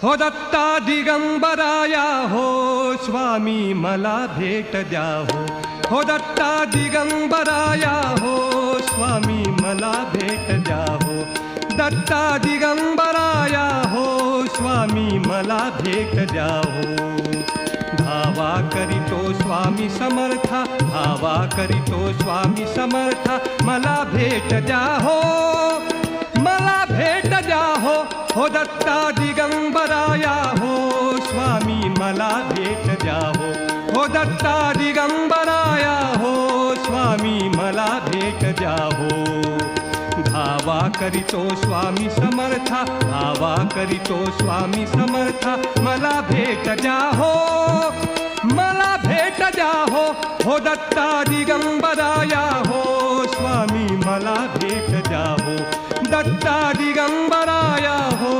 हो दत्ता दिगंबराया हो स्वामी मला भेट द्या हो दत्ता दिगंबराया हो स्वामी मला भेट द्या हो दत्ता दिगंबराया हो स्वामी मला भेट द्या हो धावा करीतो स्वामी समर्था धावा करीतो स्वामी समर्था मला भेट द्या हो मला भेट द्या हो दत्ता दिगंबराया हो स्वामी मला भेट द्या हो दत्ता दिगंबराया हो स्वामी मला भेट द्या हो धावा करीतो स्वामी समर्था धावा करीतो स्वामी समर्था मला भेट द्या हो मला भेट द्या हो दत्ता दिगंबराया हो स्वामी मला भेट द्या हो दत्ता दिगंबराया हो